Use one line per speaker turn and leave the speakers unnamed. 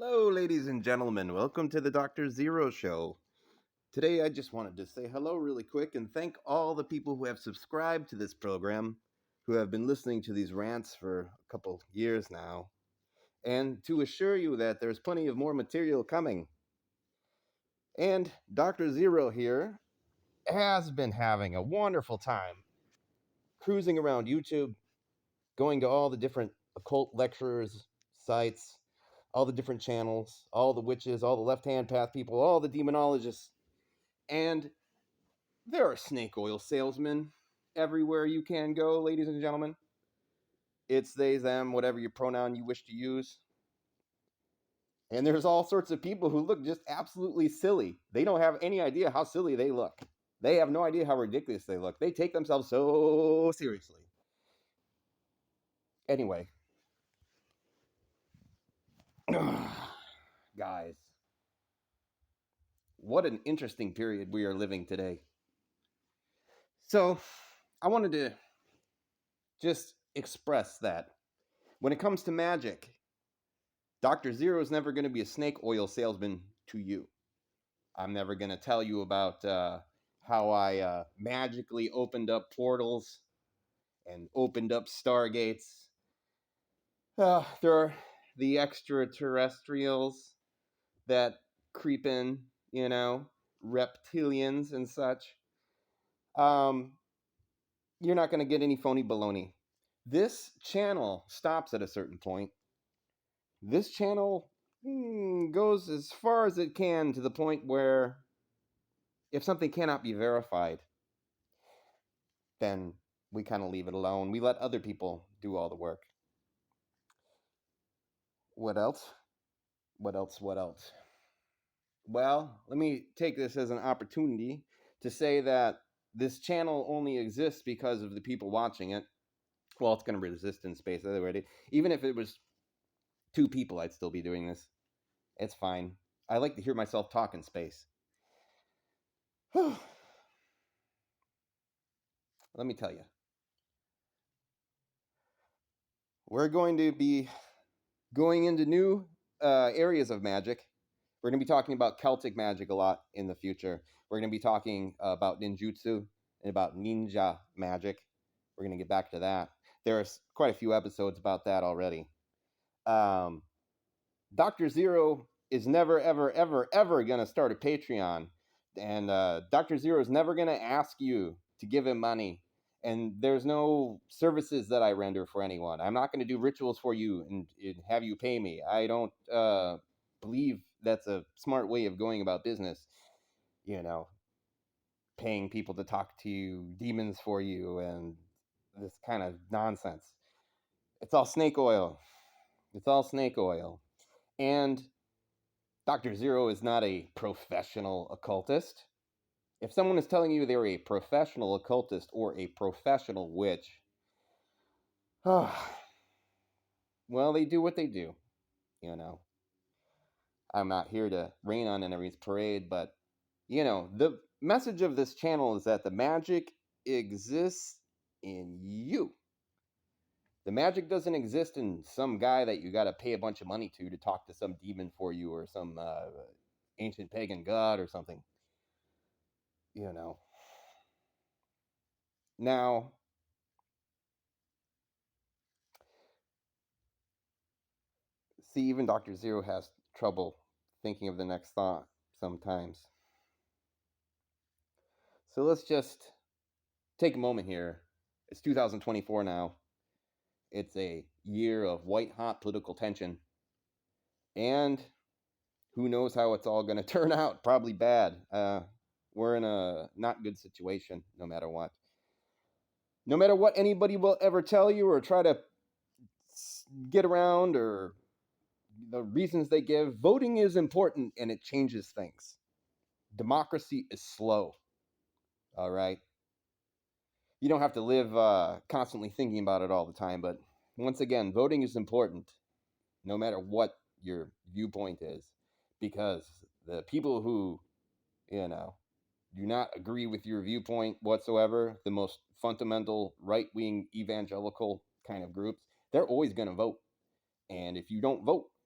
Hello, ladies and gentlemen. Welcome to the Dr. Zero Show. Today, I just wanted to say hello really quick and thank all the people who have subscribed to this program, who have been listening to these rants for a couple years now, and to assure you that there's plenty of more material coming. And Dr. Zero here has been having a wonderful time cruising around YouTube, going to all the different occult lecturers' sites, all the different channels, all the witches, all the left-hand path people, all the demonologists. And there are snake oil salesmen everywhere you can go, ladies and gentlemen. It's they, them, whatever your pronoun you wish to use. And there's all sorts of people who look just absolutely silly. They don't have any idea how silly they look. They have no idea how ridiculous they look. They take themselves so seriously. Anyway. Guys. What an interesting period we are living today. So, I wanted to just express that when it comes to Magick, Dr. Zero is never going to be a snake oil salesman to you. I'm never going to tell you about how I magically opened up portals and opened up stargates. There are the extraterrestrials that creep in, reptilians and such. You're not going to get any phony baloney. This channel stops at a certain point. This channel goes as far as it can to the point where if something cannot be verified, then we kind of leave it alone. We let other people do all the work. What else? What else? Well, let me take this as an opportunity to say that this channel only exists because of the people watching it. Well, it's going to resist in space already. Even if it was 2 people, I'd still be doing this. It's fine. I like to hear myself talk in space. Let me tell you. We're going to be going into new areas of magic. We're going to be talking about Celtic magic a lot in the future. We're going to be talking about ninjutsu and about ninja magic. We're going to get back to that. There's quite a few episodes about that already. Dr. Zero is never, ever, ever, ever going to start a Patreon. And Dr. Zero is never going to ask you to give him money. And there's no services that I render for anyone. I'm not going to do rituals for you and have you pay me. I don't believe that's a smart way of going about business. Paying people to talk to you, demons for you, and this kind of nonsense. It's all snake oil. It's all snake oil. And Dr. Zero is not a professional occultist. If someone is telling you they're a professional occultist or a professional witch, well, they do what they do, I'm not here to rain on anybody's parade, but, the message of this channel is that the magic exists in you. The magic doesn't exist in some guy that you got to pay a bunch of money to talk to some demon for you or some ancient pagan god or something. Now, see, even Dr. Zero has trouble thinking of the next thought sometimes. So let's just take a moment here. It's 2024 now. It's a year of white-hot political tension. And who knows how it's all going to turn out. Probably bad. We're in a not good situation, no matter what. No matter what anybody will ever tell you or try to get around or the reasons they give, voting is important and it changes things. Democracy is slow. All right. You don't have to live constantly thinking about it all the time, but once again, voting is important no matter what your viewpoint is, because the people who, do not agree with your viewpoint whatsoever, the most fundamental right-wing evangelical kind of groups, they're always going to vote. And if you don't vote,